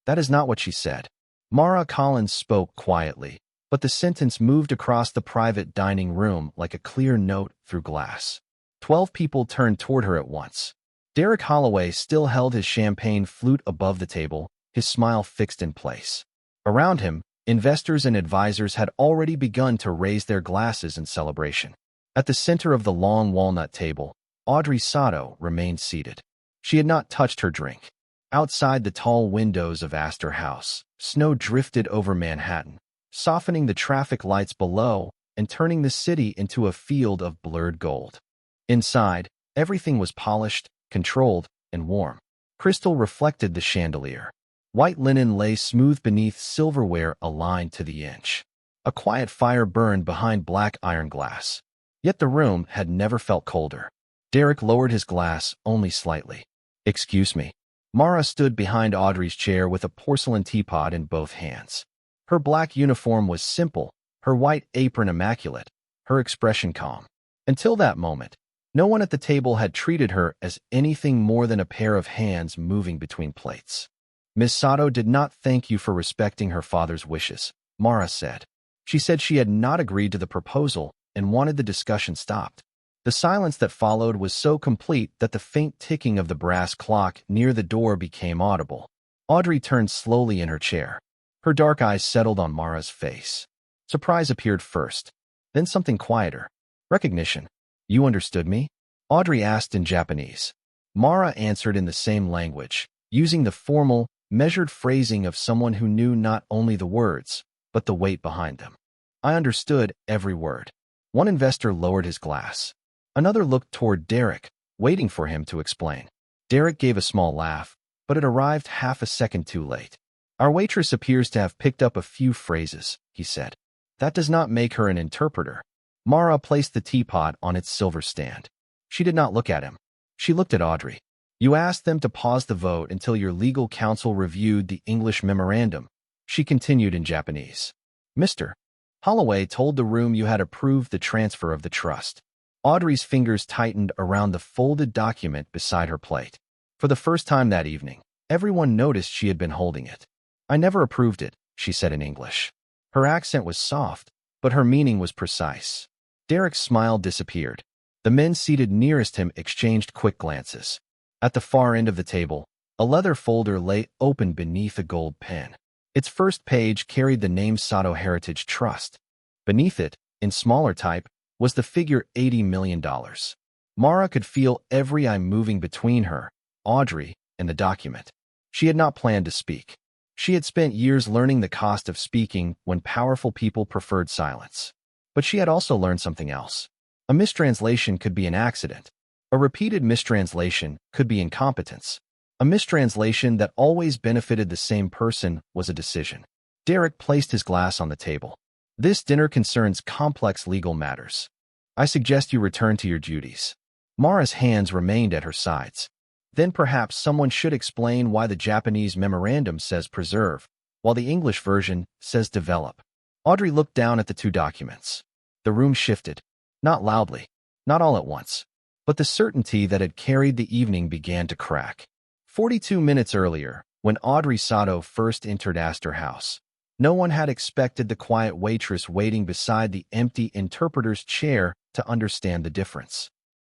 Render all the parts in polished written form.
That is not what she said. Mara Collins spoke quietly, but the sentence moved across the private dining room like a clear note through glass. 12 people turned toward her at once. Derek Holloway still held his champagne flute above the table, his smile fixed in place. Around him, investors and advisors had already begun to raise their glasses in celebration. At the center of the long walnut table, Audrey Sato remained seated. She had not touched her drink. Outside the tall windows of Astor House, snow drifted over Manhattan, softening the traffic lights below and turning the city into a field of blurred gold. Inside, everything was polished, controlled, and warm. Crystal reflected the chandelier. White linen lay smooth beneath silverware aligned to the inch. A quiet fire burned behind black iron glass. Yet the room had never felt colder. Derek lowered his glass only slightly. "Excuse me." Mara stood behind Audrey's chair with a porcelain teapot in both hands. Her black uniform was simple, her white apron immaculate, her expression calm. Until that moment, no one at the table had treated her as anything more than a pair of hands moving between plates. "Miss Sato did not thank you for respecting her father's wishes," Mara said. She said she had not agreed to the proposal and wanted the discussion stopped. The silence that followed was so complete that the faint ticking of the brass clock near the door became audible. Audrey turned slowly in her chair. Her dark eyes settled on Mara's face. Surprise appeared first, then something quieter. Recognition. "You understood me?" Audrey asked in Japanese. Mara answered in the same language, using the formal, measured phrasing of someone who knew not only the words, but the weight behind them. "I understood every word." One investor lowered his glass. Another looked toward Derek, waiting for him to explain. Derek gave a small laugh, but it arrived half a second too late. "Our waitress appears to have picked up a few phrases," he said. "That does not make her an interpreter." Mara placed the teapot on its silver stand. She did not look at him. She looked at Audrey. "You asked them to pause the vote until your legal counsel reviewed the English memorandum," she continued in Japanese. "Mr. Holloway told the room you had approved the transfer of the trust." Audrey's fingers tightened around the folded document beside her plate. For the first time that evening, everyone noticed she had been holding it. "I never approved it," she said in English. Her accent was soft, but her meaning was precise. Derek's smile disappeared. The men seated nearest him exchanged quick glances. At the far end of the table, a leather folder lay open beneath a gold pen. Its first page carried the name Sato Heritage Trust. Beneath it, in smaller type, was the figure $80 million. Mara could feel every eye moving between her, Audrey, and the document. She had not planned to speak. She had spent years learning the cost of speaking when powerful people preferred silence. But she had also learned something else. A mistranslation could be an accident. A repeated mistranslation could be incompetence. A mistranslation that always benefited the same person was a decision. Derek placed his glass on the table. "This dinner concerns complex legal matters. I suggest you return to your duties." Mara's hands remained at her sides. "Then perhaps someone should explain why the Japanese memorandum says preserve, while the English version says develop." Audrey looked down at the two documents. The room shifted. Not loudly, not all at once, but the certainty that had carried the evening began to crack. 42 minutes earlier, when Audrey Sato first entered Astor House, no one had expected the quiet waitress waiting beside the empty interpreter's chair to understand the difference.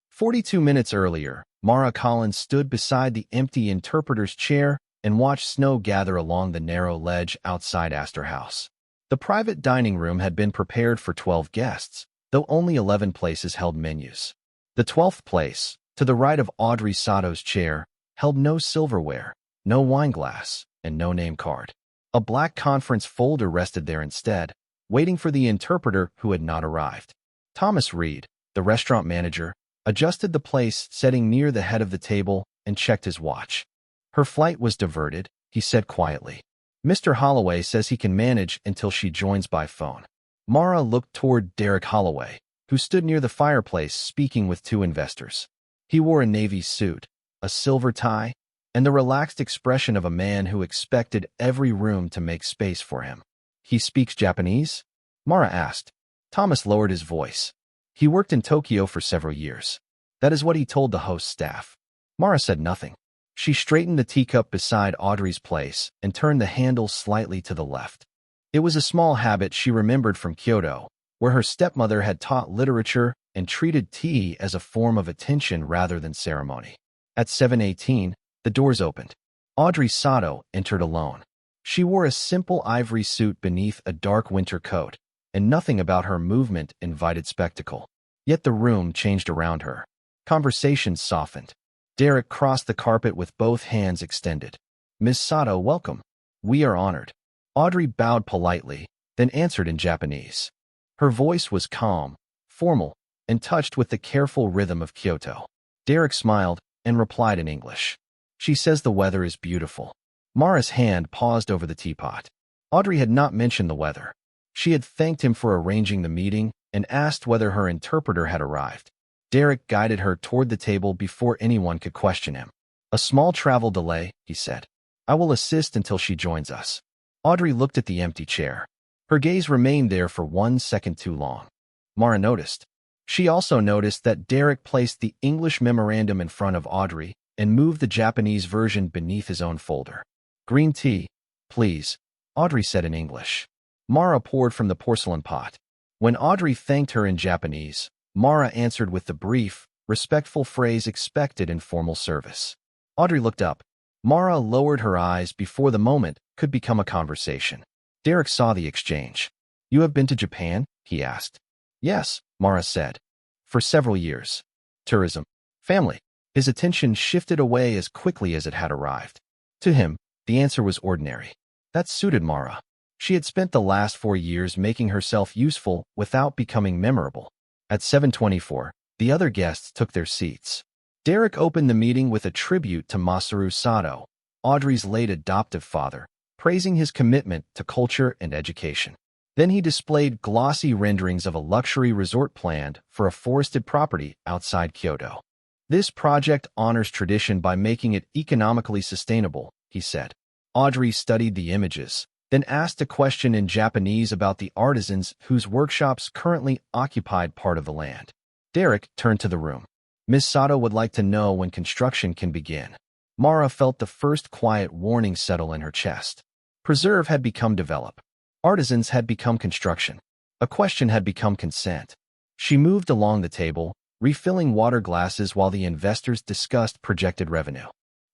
42 minutes earlier, Mara Collins stood beside the empty interpreter's chair and watched snow gather along the narrow ledge outside Astor House. The private dining room had been prepared for 12 guests, though only 11 places held menus. The 12th place, to the right of Audrey Sato's chair, held no silverware, no wine glass, and no name card. A black conference folder rested there instead, waiting for the interpreter who had not arrived. Thomas Reed, the restaurant manager, adjusted the place setting near the head of the table and checked his watch. "Her flight was diverted," he said quietly. "Mr. Holloway says he can manage until she joins by phone." Mara looked toward Derek Holloway, who stood near the fireplace speaking with two investors. He wore a navy suit, a silver tie, and the relaxed expression of a man who expected every room to make space for him. "He speaks Japanese?" Mara asked. Thomas lowered his voice. "He worked in Tokyo for several years. That is what he told the host staff." Mara said nothing. She straightened the teacup beside Audrey's place and turned the handle slightly to the left. It was a small habit she remembered from Kyoto, where her stepmother had taught literature and treated tea as a form of attention rather than ceremony. At 7:18, the doors opened. Audrey Sato entered alone. She wore a simple ivory suit beneath a dark winter coat, and nothing about her movement invited spectacle. Yet the room changed around her. Conversations softened. Derek crossed the carpet with both hands extended. "Miss Sato, welcome. We are honored." Audrey bowed politely, then answered in Japanese. Her voice was calm, formal, and touched with the careful rhythm of Kyoto. Derek smiled and replied in English. "She says the weather is beautiful." Mara's hand paused over the teapot. Audrey had not mentioned the weather. She had thanked him for arranging the meeting and asked whether her interpreter had arrived. Derek guided her toward the table before anyone could question him. "A small travel delay," he said. "I will assist until she joins us." Audrey looked at the empty chair. Her gaze remained there for 1 second too long. Mara noticed. She also noticed that Derek placed the English memorandum in front of Audrey and moved the Japanese version beneath his own folder. "Green tea, please," Audrey said in English. Mara poured from the porcelain pot. When Audrey thanked her in Japanese, Mara answered with the brief, respectful phrase expected in formal service. Audrey looked up. Mara lowered her eyes before the moment could become a conversation. Derek saw the exchange. "You have been to Japan?" he asked. "Yes," Mara said. "For several years. Tourism. Family." His attention shifted away as quickly as it had arrived. To him, the answer was ordinary. That suited Mara. She had spent the last 4 years making herself useful without becoming memorable. At 7:24, the other guests took their seats. Derek opened the meeting with a tribute to Masaru Sato, Audrey's late adoptive father, praising his commitment to culture and education. Then he displayed glossy renderings of a luxury resort planned for a forested property outside Kyoto. "This project honors tradition by making it economically sustainable," he said. Audrey studied the images, then asked a question in Japanese about the artisans whose workshops currently occupied part of the land. Derek turned to the room. "Miss Sato would like to know when construction can begin." Mara felt the first quiet warning settle in her chest. Preserve had become develop. Artisans had become construction. A question had become consent. She moved along the table, refilling water glasses while the investors discussed projected revenue.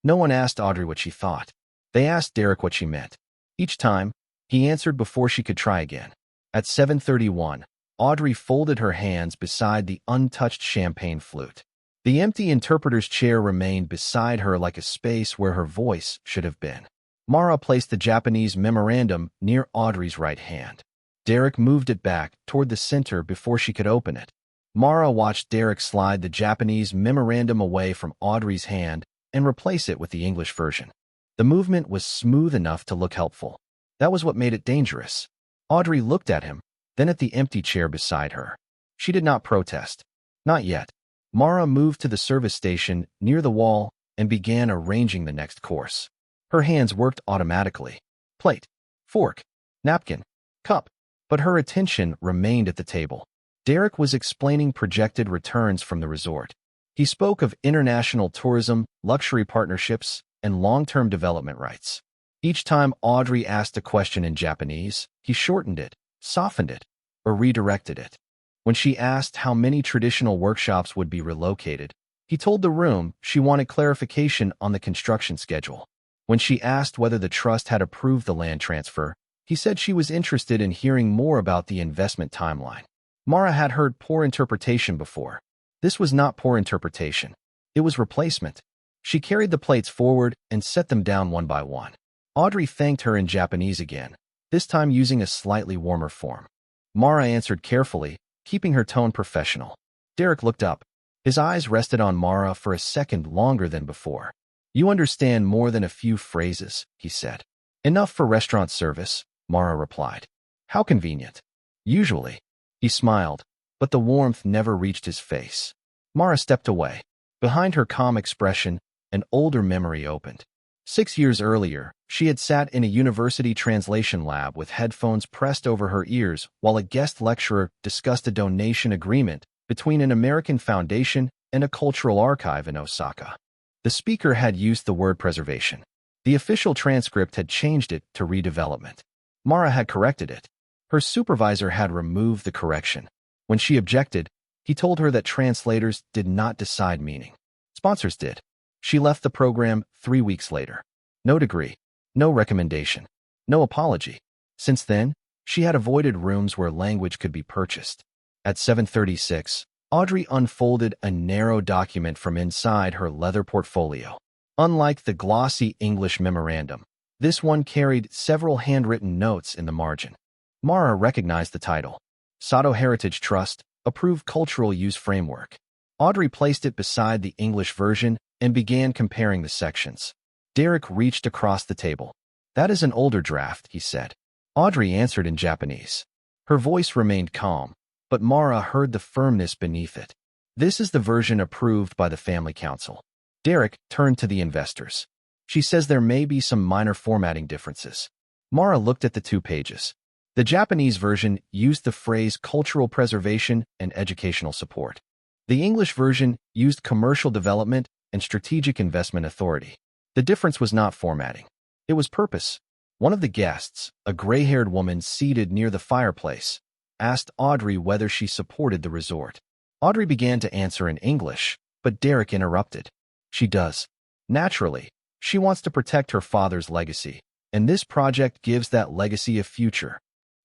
No one asked Audrey what she thought. They asked Derek what she meant. Each time, he answered before she could try again. At 7:31, Audrey folded her hands beside the untouched champagne flute. The empty interpreter's chair remained beside her like a space where her voice should have been. Mara placed the Japanese memorandum near Audrey's right hand. Derek moved it back toward the center before she could open it. Mara watched Derek slide the Japanese memorandum away from Audrey's hand and replace it with the English version. The movement was smooth enough to look helpful. That was what made it dangerous. Audrey looked at him, then at the empty chair beside her. She did not protest. Not yet. Mara moved to the service station near the wall and began arranging the next course. Her hands worked automatically. Plate, fork, napkin, cup. But her attention remained at the table. Derek was explaining projected returns from the resort. He spoke of international tourism, luxury partnerships, and long-term development rights. Each time Audrey asked a question in Japanese, he shortened it, softened it, or redirected it. When she asked how many traditional workshops would be relocated, he told the room she wanted clarification on the construction schedule. When she asked whether the trust had approved the land transfer, he said she was interested in hearing more about the investment timeline. Mara had heard poor interpretation before. This was not poor interpretation. It was replacement. She carried the plates forward and set them down one by one. Audrey thanked her in Japanese again, this time using a slightly warmer form. Mara answered carefully, keeping her tone professional. Derek looked up. His eyes rested on Mara for a second longer than before. "You understand more than a few phrases," he said. "Enough for restaurant service," Mara replied. "How convenient." "Usually." He smiled, but the warmth never reached his face. Mara stepped away. Behind her calm expression, an older memory opened. 6 years earlier, she had sat in a university translation lab with headphones pressed over her ears while a guest lecturer discussed a donation agreement between an American foundation and a cultural archive in Osaka. The speaker had used the word preservation. The official transcript had changed it to redevelopment. Mara had corrected it. Her supervisor had removed the correction. When she objected, he told her that translators did not decide meaning. Sponsors did. She left the program 3 weeks later. No degree, no recommendation, no apology. Since then, she had avoided rooms where language could be purchased. At 7:36, Audrey unfolded a narrow document from inside her leather portfolio. Unlike the glossy English memorandum, this one carried several handwritten notes in the margin. Mara recognized the title, Sato Heritage Trust, Approved Cultural Use Framework. Audrey placed it beside the English version and began comparing the sections. Derek reached across the table. "That is an older draft," he said. Audrey answered in Japanese. Her voice remained calm, but Mara heard the firmness beneath it. "This is the version approved by the Family Council." Derek turned to the investors. "She says there may be some minor formatting differences." Mara looked at the 2 pages. The Japanese version used the phrase cultural preservation and educational support. The English version used commercial development and strategic investment authority. The difference was not formatting. It was purpose. One of the guests, a gray-haired woman seated near the fireplace, asked Audrey whether she supported the resort. Audrey began to answer in English, but Derek interrupted. "She does. Naturally, she wants to protect her father's legacy, and this project gives that legacy a future."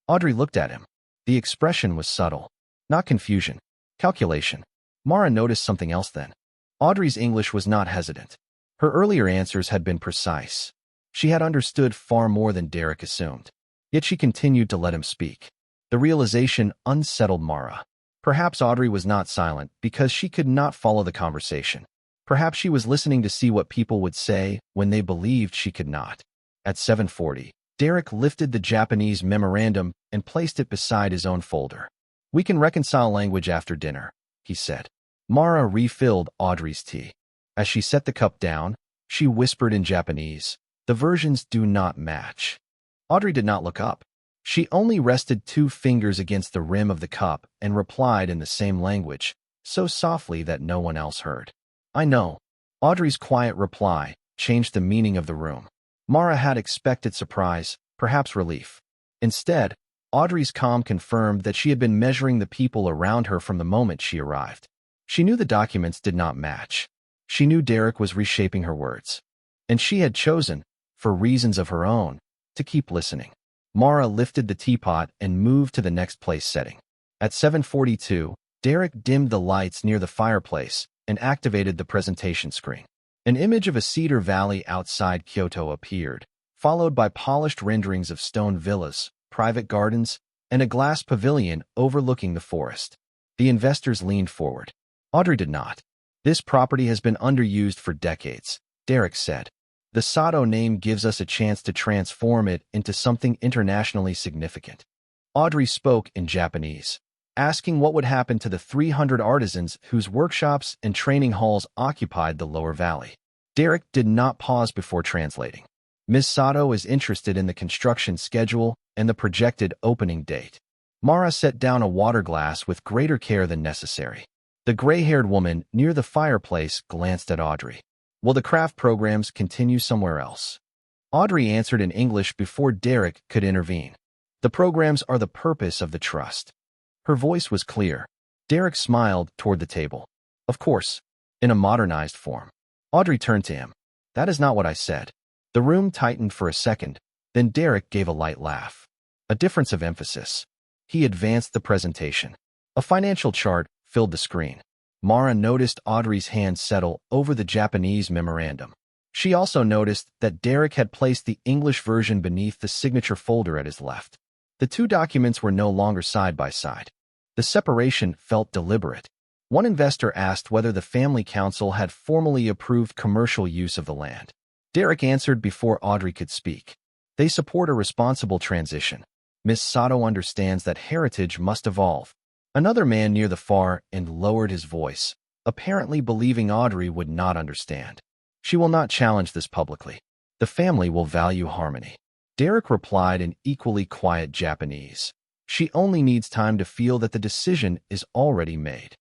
Audrey looked at him. The expression was subtle. Not confusion. Calculation. Mara noticed something else then. Audrey's English was not hesitant. Her earlier answers had been precise. She had understood far more than Derek assumed. Yet she continued to let him speak. The realization unsettled Mara. Perhaps Audrey was not silent because she could not follow the conversation. Perhaps she was listening to see what people would say when they believed she could not. At 7:40, Derek lifted the Japanese memorandum and placed it beside his own folder. "We can reconcile language after dinner," he said. Mara refilled Audrey's tea. As she set the cup down, she whispered in Japanese, "The versions do not match." Audrey did not look up. She only rested 2 fingers against the rim of the cup and replied in the same language, so softly that no one else heard. "I know." Audrey's quiet reply changed the meaning of the room. Mara had expected surprise, perhaps relief. Instead, Audrey's calm confirmed that she had been measuring the people around her from the moment she arrived. She knew the documents did not match. She knew Derek was reshaping her words. And she had chosen, for reasons of her own, to keep listening. Mara lifted the teapot and moved to the next place setting. At 7:42, Derek dimmed the lights near the fireplace and activated the presentation screen. An image of a cedar valley outside Kyoto appeared, followed by polished renderings of stone villas, private gardens, and a glass pavilion overlooking the forest. The investors leaned forward. Audrey did not. "This property has been underused for decades," Derek said. "The Sato name gives us a chance to transform it into something internationally significant." Audrey spoke in Japanese, asking what would happen to the 300 artisans whose workshops and training halls occupied the lower valley. Derek did not pause before translating. "Ms. Sato is interested in the construction schedule and the projected opening date." Mara set down a water glass with greater care than necessary. The gray-haired woman near the fireplace glanced at Audrey. "Will the craft programs continue somewhere else?" Audrey answered in English before Derek could intervene. "The programs are the purpose of the trust." Her voice was clear. Derek smiled toward the table. "Of course, in a modernized form." Audrey turned to him. "That is not what I said." The room tightened for a second, then Derek gave a light laugh. A difference of emphasis. He advanced the presentation. A financial chart filled the screen. Mara noticed Audrey's hand settle over the Japanese memorandum. She also noticed that Derek had placed the English version beneath the signature folder at his left. The 2 documents were no longer side by side. The separation felt deliberate. One investor asked whether the Family Council had formally approved commercial use of the land. Derek answered before Audrey could speak. "They support a responsible transition. Ms. Sato understands that heritage must evolve." Another man near the far end lowered his voice, apparently believing Audrey would not understand. "She will not challenge this publicly. The family will value harmony." Derek replied in equally quiet Japanese. "She only needs time to feel that the decision is already made."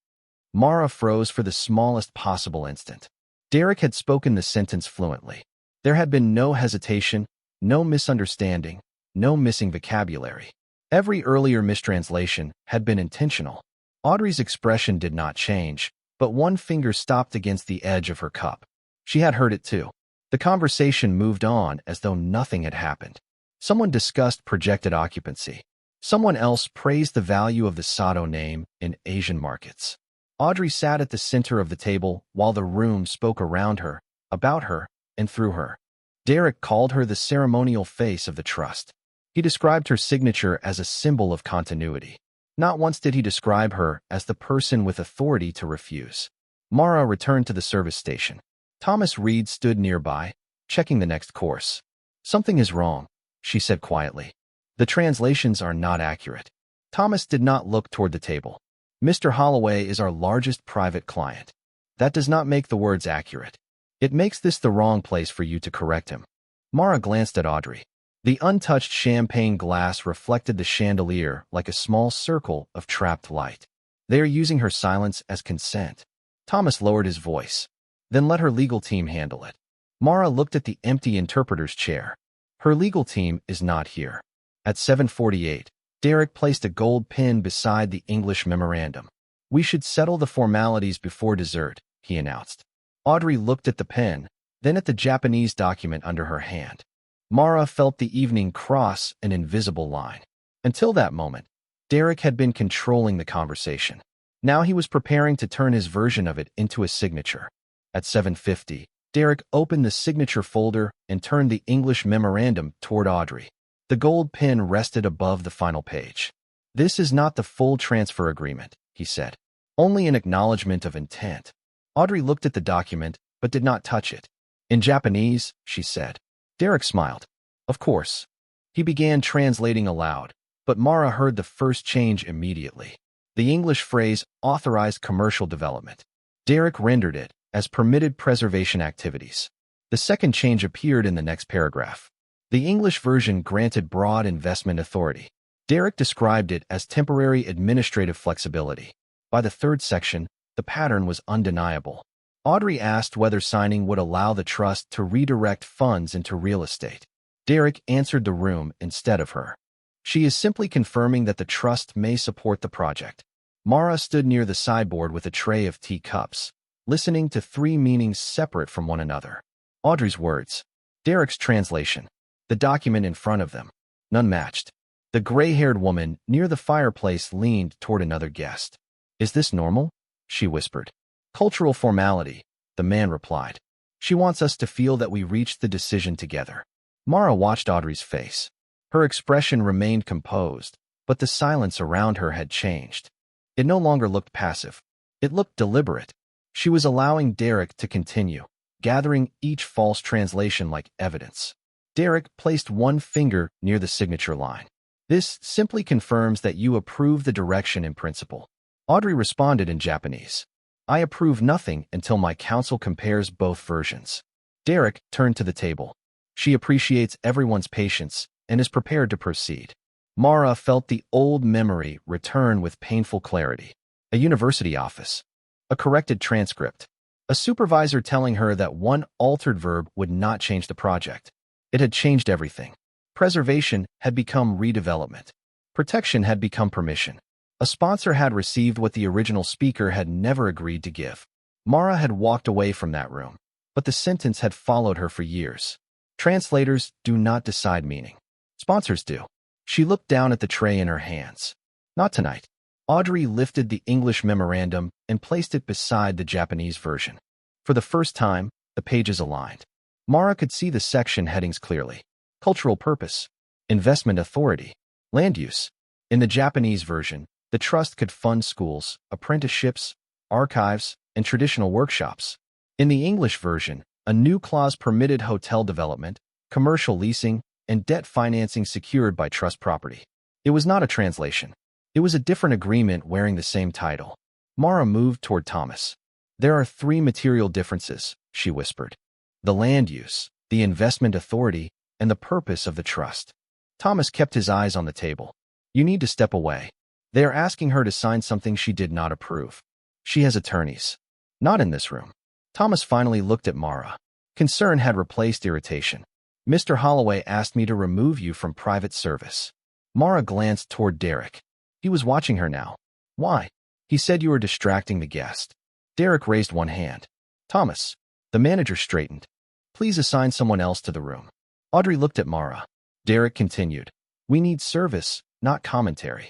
Mara froze for the smallest possible instant. Derek had spoken the sentence fluently. There had been no hesitation, no misunderstanding, no missing vocabulary. Every earlier mistranslation had been intentional. Audrey's expression did not change, but one finger stopped against the edge of her cup. She had heard it too. The conversation moved on as though nothing had happened. Someone discussed projected occupancy. Someone else praised the value of the Sato name in Asian markets. Audrey sat at the center of the table while the room spoke around her, about her, and through her. Derek called her the ceremonial face of the trust. He described her signature as a symbol of continuity. Not once did he describe her as the person with authority to refuse. Mara returned to the service station. Thomas Reed stood nearby, checking the next course. "Something is wrong," she said quietly. "The translations are not accurate." Thomas did not look toward the table. "Mr. Holloway is our largest private client. That does not make the words accurate. It makes this the wrong place for you to correct him." Mara glanced at Audrey. The untouched champagne glass reflected the chandelier like a small circle of trapped light. They are using her silence as consent. Thomas lowered his voice. "Then let her legal team handle it." Mara looked at the empty interpreter's chair. "Her legal team is not here." At 7:48, Derek placed a gold pin beside the English memorandum. "We should settle the formalities before dessert," he announced. Audrey looked at the pen, then at the Japanese document under her hand. Mara felt the evening cross an invisible line. Until that moment, Derek had been controlling the conversation. Now he was preparing to turn his version of it into a signature. At 7:50, Derek opened the signature folder and turned the English memorandum toward Audrey. The gold pin rested above the final page. "This is not the full transfer agreement," he said. "Only an acknowledgement of intent." Audrey looked at the document, but did not touch it. "In Japanese," she said. Derek smiled. "Of course." He began translating aloud, but Mara heard the first change immediately. The English phrase, "authorized commercial development." Derek rendered it as permitted preservation activities. The second change appeared in the next paragraph. The English version granted broad investment authority. Derek described it as temporary administrative flexibility. By the third section, the pattern was undeniable. Audrey asked whether signing would allow the trust to redirect funds into real estate. Derek answered the room instead of her. "She is simply confirming that the trust may support the project." Mara stood near the sideboard with a tray of tea cups, listening to three meanings separate from one another. Audrey's words, Derek's translation, the document in front of them. None matched. The gray-haired woman near the fireplace leaned toward another guest. "Is this normal?" she whispered. "Cultural formality," the man replied. "She wants us to feel that we reached the decision together." Mara watched Audrey's face. Her expression remained composed, but the silence around her had changed. It no longer looked passive. It looked deliberate. She was allowing Derek to continue, gathering each false translation like evidence. Derek placed one finger near the signature line. "This simply confirms that you approve the direction in principle." Audrey responded in Japanese. "I approve nothing until my counsel compares both versions." Derek turned to the table. "She appreciates everyone's patience and is prepared to proceed." Mara felt the old memory return with painful clarity. A university office. A corrected transcript. A supervisor telling her that one altered verb would not change the project. It had changed everything. Preservation had become redevelopment. Protection had become permission. A sponsor had received what the original speaker had never agreed to give. Mara had walked away from that room, but the sentence had followed her for years. Translators do not decide meaning. Sponsors do. She looked down at the tray in her hands. Not tonight. Audrey lifted the English memorandum and placed it beside the Japanese version. For the first time, the pages aligned. Mara could see the section headings clearly. Cultural purpose. Investment authority. Land use. In the Japanese version, the trust could fund schools, apprenticeships, archives, and traditional workshops. In the English version, a new clause permitted hotel development, commercial leasing, and debt financing secured by trust property. It was not a translation. It was a different agreement wearing the same title. Mara moved toward Thomas. "There are three material differences," she whispered. "The land use, the investment authority, and the purpose of the trust." Thomas kept his eyes on the table. "You need to step away. They are asking her to sign something she did not approve. She has attorneys." "Not in this room." Thomas finally looked at Mara. Concern had replaced irritation. Mr. Holloway asked me to remove you from private service. Mara glanced toward Derek. He was watching her now. Why? He said you were distracting the guest. Derek raised one hand. Thomas. The manager straightened. Please assign someone else to the room. Audrey looked at Mara. Derek continued. We need service, not commentary.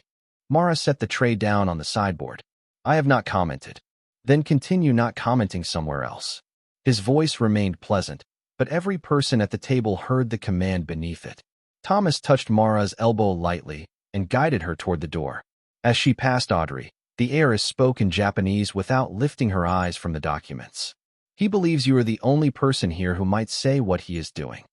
Mara set the tray down on the sideboard. I have not commented. Then continue not commenting somewhere else. His voice remained pleasant, but every person at the table heard the command beneath it. Thomas touched Mara's elbow lightly and guided her toward the door. As she passed Audrey, the heiress spoke in Japanese without lifting her eyes from the documents. He believes you are the only person here who might say what he is doing.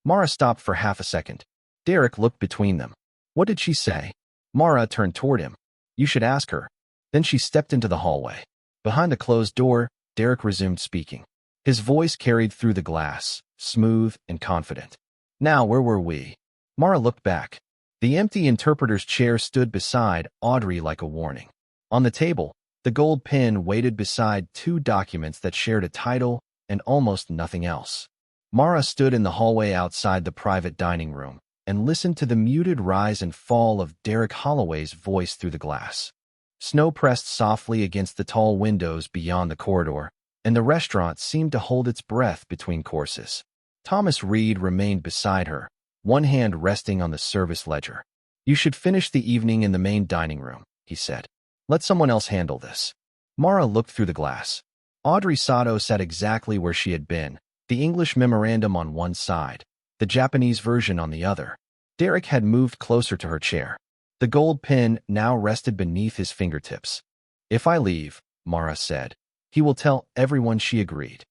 Mara stopped for half a second. Derek looked between them. What did she say? Mara turned toward him. You should ask her. Then she stepped into the hallway. Behind the closed door, Derek resumed speaking. His voice carried through the glass, smooth and confident. Now, where were we? Mara looked back. The empty interpreter's chair stood beside Audrey like a warning. On the table, the gold pen waited beside two documents that shared a title and almost nothing else. Mara stood in the hallway outside the private dining room and listened to the muted rise and fall of Derek Holloway's voice through the glass. Snow pressed softly against the tall windows beyond the corridor, and the restaurant seemed to hold its breath between courses. Thomas Reed remained beside her, one hand resting on the service ledger. You should finish the evening in the main dining room, he said. Let someone else handle this. Mara looked through the glass. Audrey Sato sat exactly where she had been, the English memorandum on one side, the Japanese version on the other. Derek had moved closer to her chair. The gold pen now rested beneath his fingertips. If I leave, Mara said, he will tell everyone she agreed.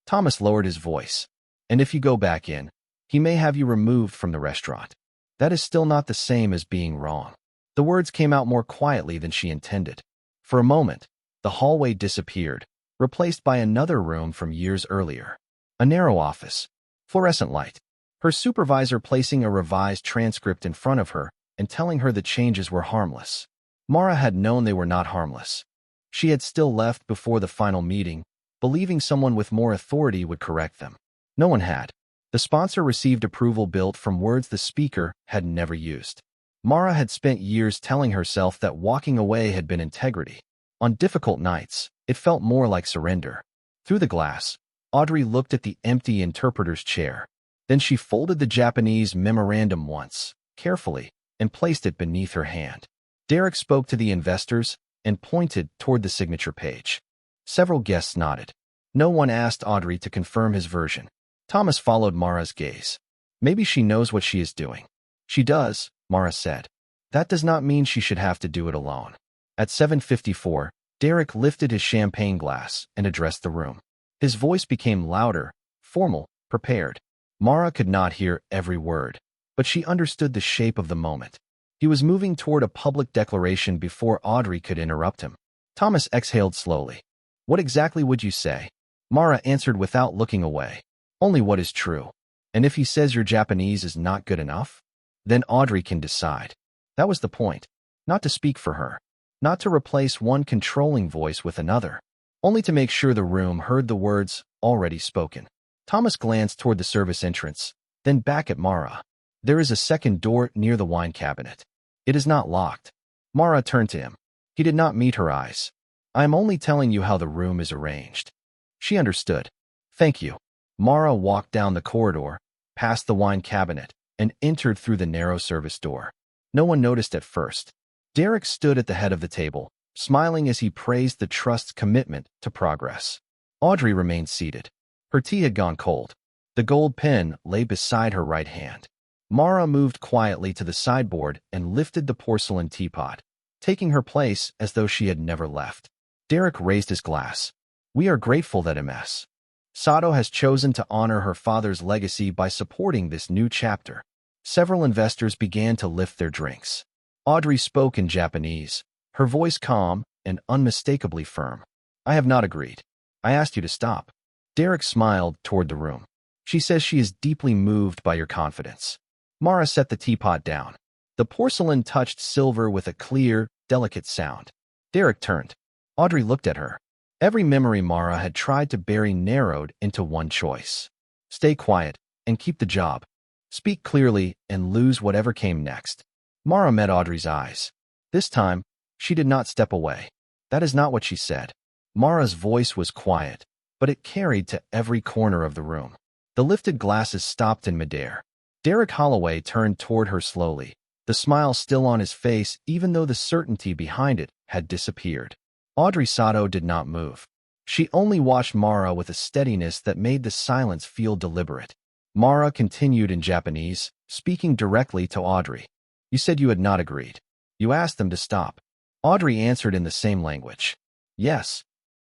Thomas lowered his voice. And if you go back in, he may have you removed from the restaurant. That is still not the same as being wrong. The words came out more quietly than she intended. For a moment, the hallway disappeared, replaced by another room from years earlier. A narrow office. Fluorescent light. Her supervisor placing a revised transcript in front of her and telling her the changes were harmless. Mara had known they were not harmless. She had still left before the final meeting, believing someone with more authority would correct them. No one had. The sponsor received approval built from words the speaker had never used. Mara had spent years telling herself that walking away had been integrity. On difficult nights, it felt more like surrender. Through the glass, Audrey looked at the empty interpreter's chair. Then she folded the Japanese memorandum once, carefully, and placed it beneath her hand. Derek spoke to the investors and pointed toward the signature page. Several guests nodded. No one asked Audrey to confirm his version. Thomas followed Mara's gaze. Maybe she knows what she is doing. She does, Mara said. That does not mean she should have to do it alone. At 7:54, Derek lifted his champagne glass and addressed the room. His voice became louder, formal, prepared. Mara could not hear every word, but she understood the shape of the moment. He was moving toward a public declaration before Audrey could interrupt him. Thomas exhaled slowly. What exactly would you say? Mara answered without looking away. Only what is true. And if he says your Japanese is not good enough, then Audrey can decide. That was the point. Not to speak for her. Not to replace one controlling voice with another. Only to make sure the room heard the words already spoken. Thomas glanced toward the service entrance, then back at Mara. There is a second door near the wine cabinet. It is not locked. Mara turned to him. He did not meet her eyes. I am only telling you how the room is arranged. She understood. Thank you. Mara walked down the corridor, past the wine cabinet, and entered through the narrow service door. No one noticed at first. Derek stood at the head of the table, smiling as he praised the trust's commitment to progress. Audrey remained seated. Her tea had gone cold. The gold pen lay beside her right hand. Mara moved quietly to the sideboard and lifted the porcelain teapot, taking her place as though she had never left. Derek raised his glass. We are grateful that Ms. Sato has chosen to honor her father's legacy by supporting this new chapter. Several investors began to lift their drinks. Audrey spoke in Japanese, her voice calm and unmistakably firm. I have not agreed. I asked you to stop. Derek smiled toward the room. She says she is deeply moved by your confidence. Mara set the teapot down. The porcelain touched silver with a clear, delicate sound. Derek turned. Audrey looked at her. Every memory Mara had tried to bury narrowed into one choice. Stay quiet and keep the job. Speak clearly and lose whatever came next. Mara met Audrey's eyes. This time, she did not step away. That is not what she said. Mara's voice was quiet, but it carried to every corner of the room. The lifted glasses stopped in midair. Derek Holloway turned toward her slowly, the smile still on his face even though the certainty behind it had disappeared. Audrey Sato did not move. She only watched Mara with a steadiness that made the silence feel deliberate. Mara continued in Japanese, speaking directly to Audrey. You said you had not agreed. You asked them to stop. Audrey answered in the same language. Yes.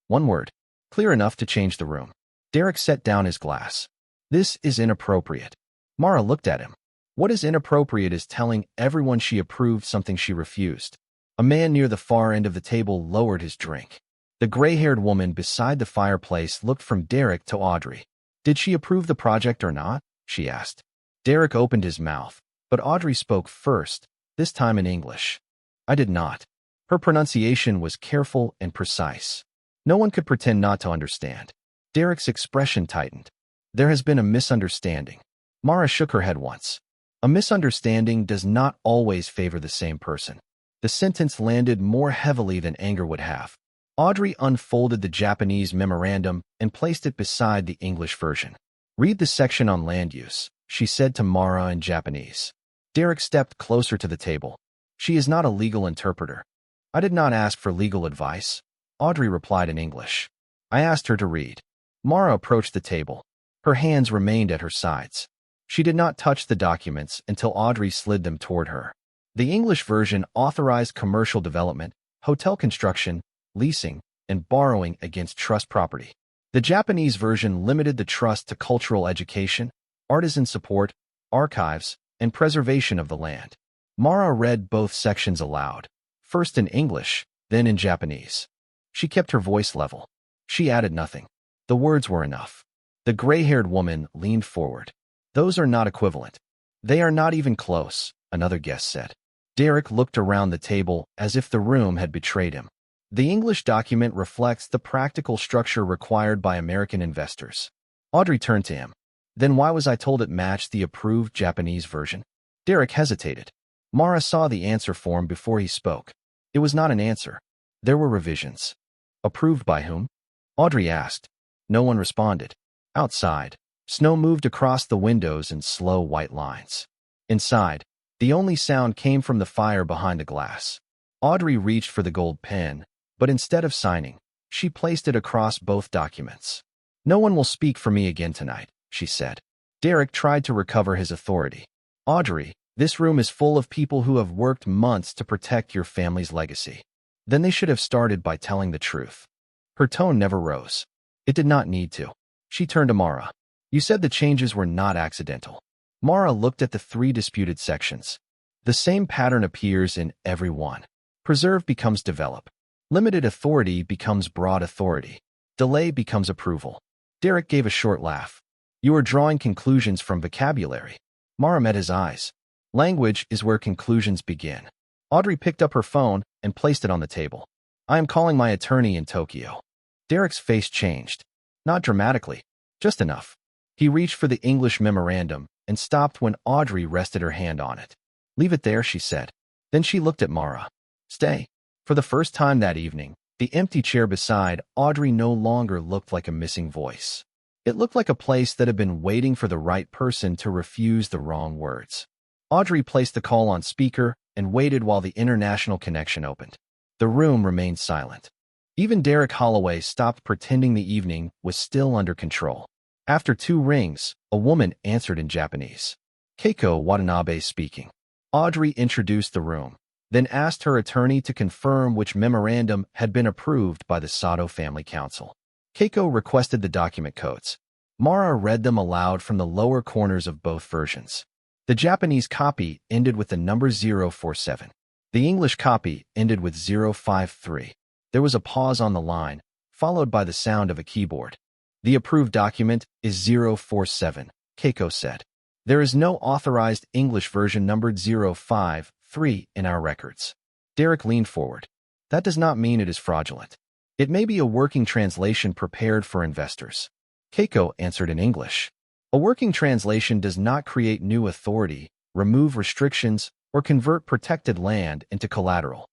One word. Clear enough to change the room. Derek set down his glass. This is inappropriate. Mara looked at him. What is inappropriate is telling everyone she approved something she refused. A man near the far end of the table lowered his drink. The gray-haired woman beside the fireplace looked from Derek to Audrey. Did she approve the project or not? She asked. Derek opened his mouth, but Audrey spoke first, this time in English. I did not. Her pronunciation was careful and precise. No one could pretend not to understand. Derek's expression tightened. There has been a misunderstanding. Mara shook her head once. A misunderstanding does not always favor the same person. The sentence landed more heavily than anger would have. Audrey unfolded the Japanese memorandum and placed it beside the English version. Read the section on land use, she said to Mara in Japanese. Derek stepped closer to the table. She is not a legal interpreter. I did not ask for legal advice. Audrey replied in English. I asked her to read. Mara approached the table. Her hands remained at her sides. She did not touch the documents until Audrey slid them toward her. The English version authorized commercial development, hotel construction, leasing, and borrowing against trust property. The Japanese version limited the trust to cultural education, artisan support, archives, and preservation of the land. Mara read both sections aloud, first in English, then in Japanese. She kept her voice level. She added nothing. The words were enough. The gray-haired woman leaned forward. Those are not equivalent. They are not even close, another guest said. Derek looked around the table as if the room had betrayed him. The English document reflects the practical structure required by American investors. Audrey turned to him. Then why was I told it matched the approved Japanese version? Derek hesitated. Mara saw the answer form before he spoke. It was not an answer. There were revisions. Approved by whom? Audrey asked. No one responded. Outside, snow moved across the windows in slow white lines. Inside, the only sound came from the fire behind the glass. Audrey reached for the gold pen, but instead of signing, she placed it across both documents. No one will speak for me again tonight, she said. Derek tried to recover his authority. Audrey, this room is full of people who have worked months to protect your family's legacy. Then they should have started by telling the truth. Her tone never rose. It did not need to. She turned to Mara. You said the changes were not accidental. Mara looked at the three disputed sections. The same pattern appears in every one. Preserve becomes develop. Limited authority becomes broad authority. Delay becomes approval. Derek gave a short laugh. You are drawing conclusions from vocabulary. Mara met his eyes. Language is where conclusions begin. Audrey picked up her phone and placed it on the table. I am calling my attorney in Tokyo. Derek's face changed. Not dramatically, just enough. He reached for the English memorandum and stopped when Audrey rested her hand on it. Leave it there, she said. Then she looked at Mara. Stay. For the first time that evening, the empty chair beside Audrey no longer looked like a missing voice. It looked like a place that had been waiting for the right person to refuse the wrong words. Audrey placed the call on speaker and waited while the international connection opened. The room remained silent. Even Derek Holloway stopped pretending the evening was still under control. After 2 rings, a woman answered in Japanese. Keiko Watanabe speaking. Audrey introduced the room, then asked her attorney to confirm which memorandum had been approved by the Sato Family Council. Keiko requested the document codes. Mara read them aloud from the lower corners of both versions. The Japanese copy ended with the number 047. The English copy ended with 053. There was a pause on the line, followed by the sound of a keyboard. The approved document is 047, Keiko said. There is no authorized English version numbered 053 in our records. Derek leaned forward. That does not mean it is fraudulent. It may be a working translation prepared for investors. Keiko answered in English. A working translation does not create new authority, remove restrictions, or convert protected land into collateral.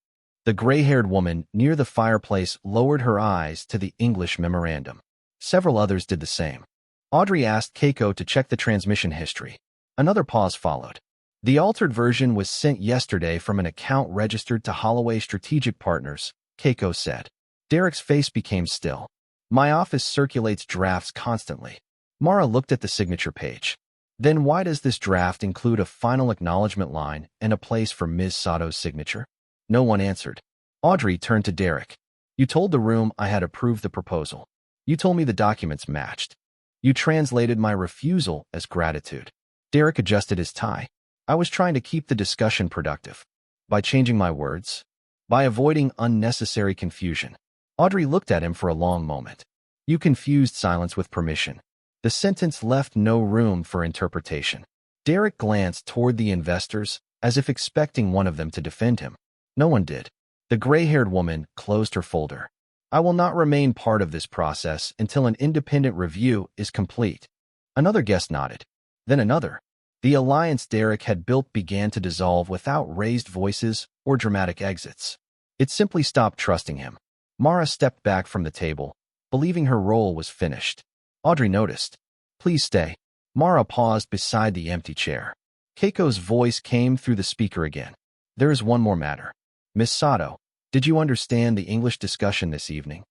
The gray-haired woman near the fireplace lowered her eyes to the English memorandum. Several others did the same. Audrey asked Keiko to check the transmission history. Another pause followed. The altered version was sent yesterday from an account registered to Holloway Strategic Partners, Keiko said. Derek's face became still. My office circulates drafts constantly. Mara looked at the signature page. Then why does this draft include a final acknowledgement line and a place for Ms. Sato's signature? No one answered. Audrey turned to Derek. You told the room I had approved the proposal. You told me the documents matched. You translated my refusal as gratitude. Derek adjusted his tie. I was trying to keep the discussion productive. By changing my words? By avoiding unnecessary confusion. Audrey looked at him for a long moment. You confused silence with permission. The sentence left no room for interpretation. Derek glanced toward the investors, as if expecting one of them to defend him. No one did. The gray-haired woman closed her folder. I will not remain part of this process until an independent review is complete. Another guest nodded. Then another. The alliance Derek had built began to dissolve without raised voices or dramatic exits. It simply stopped trusting him. Mara stepped back from the table, believing her role was finished. Audrey noticed. Please stay. Mara paused beside the empty chair. Keiko's voice came through the speaker again. There is one more matter. Miss Sato, did you understand the English discussion this evening?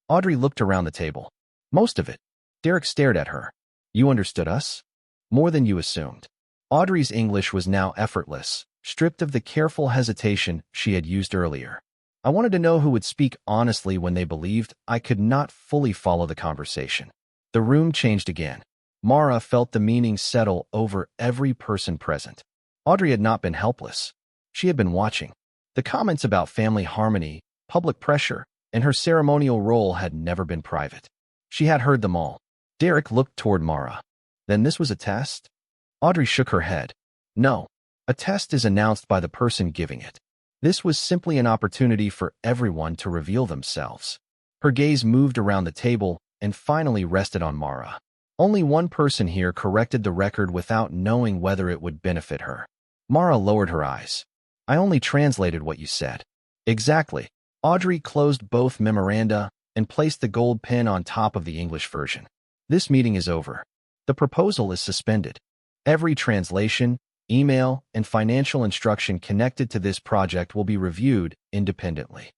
Audrey looked around the table. Most of it. Derek stared at her. You understood us? More than you assumed. Audrey's English was now effortless, stripped of the careful hesitation she had used earlier. I wanted to know who would speak honestly when they believed I could not fully follow the conversation. The room changed again. Mara felt the meaning settle over every person present. Audrey had not been helpless. She had been watching. The comments about family harmony, public pressure, and her ceremonial role had never been private. She had heard them all. Derek looked toward Mara. Then this was a test? Audrey shook her head. No. A test is announced by the person giving it. This was simply an opportunity for everyone to reveal themselves. Her gaze moved around the table and finally rested on Mara. Only one person here corrected the record without knowing whether it would benefit her. Mara lowered her eyes. I only translated what you said. Exactly. Audrey closed both memoranda and placed the gold pen on top of the English version. This meeting is over. The proposal is suspended. Every translation, email, and financial instruction connected to this project will be reviewed independently.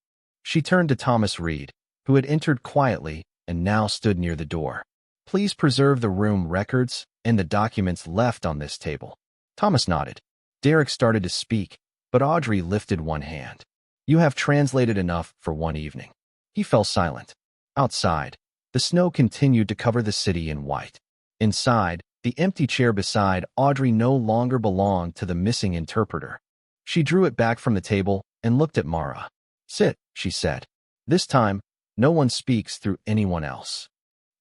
She turned to Thomas Reed, who had entered quietly and now stood near the door. Please preserve the room records and the documents left on this table. Thomas nodded. Derek started to speak, but Audrey lifted one hand. You have translated enough for one evening. He fell silent. Outside, the snow continued to cover the city in white. Inside, the empty chair beside Audrey no longer belonged to the missing interpreter. She drew it back from the table and looked at Mara. Sit, she said. This time, no one speaks through anyone else.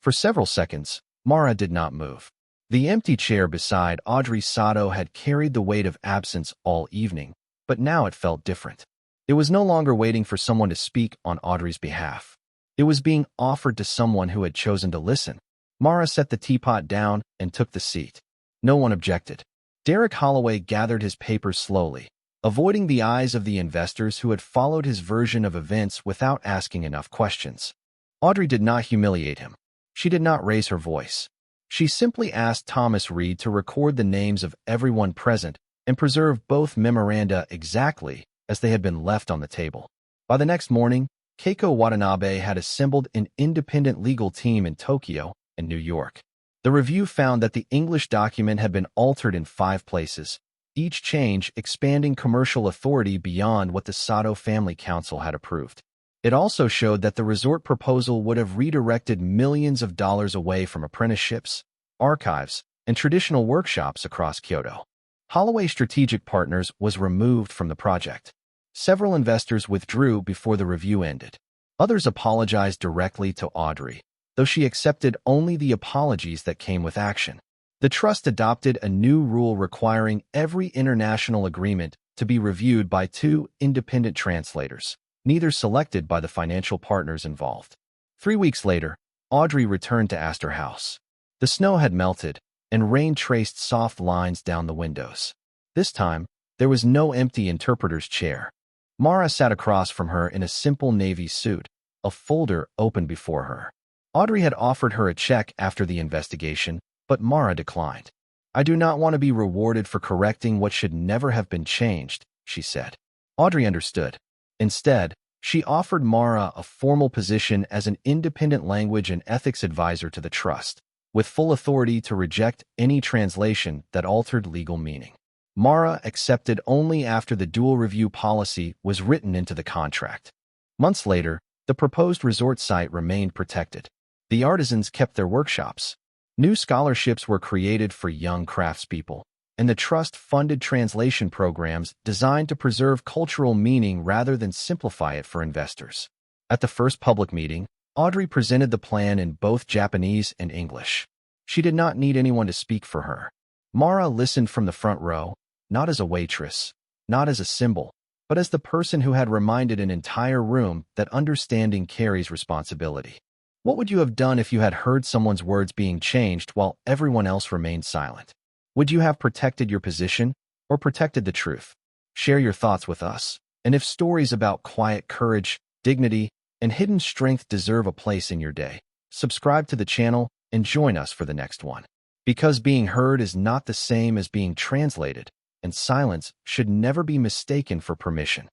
For several seconds, Mara did not move. The empty chair beside Audrey Sato had carried the weight of absence all evening, but now it felt different. It was no longer waiting for someone to speak on Audrey's behalf. It was being offered to someone who had chosen to listen. Mara set the teapot down and took the seat. No one objected. Derek Holloway gathered his papers slowly, avoiding the eyes of the investors who had followed his version of events without asking enough questions. Audrey did not humiliate him. She did not raise her voice. She simply asked Thomas Reed to record the names of everyone present and preserve both memoranda exactly as they had been left on the table. By the next morning, Keiko Watanabe had assembled an independent legal team in Tokyo and New York. The review found that the English document had been altered in 5 places, each change expanding commercial authority beyond what the Sato Family Council had approved. It also showed that the resort proposal would have redirected millions of dollars away from apprenticeships, archives, and traditional workshops across Kyoto. Holloway Strategic Partners was removed from the project. Several investors withdrew before the review ended. Others apologized directly to Audrey, though she accepted only the apologies that came with action. The trust adopted a new rule requiring every international agreement to be reviewed by 2 independent translators. neither selected by the financial partners involved. 3 weeks later, Audrey returned to Astor House. The snow had melted, and rain traced soft lines down the windows. This time, there was no empty interpreter's chair. Mara sat across from her in a simple navy suit, a folder open before her. Audrey had offered her a check after the investigation, but Mara declined. "I do not want to be rewarded for correcting what should never have been changed," she said. Audrey understood. Instead, she offered Mara a formal position as an independent language and ethics advisor to the trust, with full authority to reject any translation that altered legal meaning. Mara accepted only after the dual review policy was written into the contract. Months later, the proposed resort site remained protected. The artisans kept their workshops. New scholarships were created for young craftspeople, and the trust funded translation programs designed to preserve cultural meaning rather than simplify it for investors. At the first public meeting, Audrey presented the plan in both Japanese and English. She did not need anyone to speak for her. Mara listened from the front row, not as a waitress, not as a symbol, but as the person who had reminded an entire room that understanding carries responsibility. What would you have done if you had heard someone's words being changed while everyone else remained silent? Would you have protected your position or protected the truth? Share your thoughts with us. And if stories about quiet courage, dignity, and hidden strength deserve a place in your day, subscribe to the channel and join us for the next one. Because being heard is not the same as being translated, and silence should never be mistaken for permission.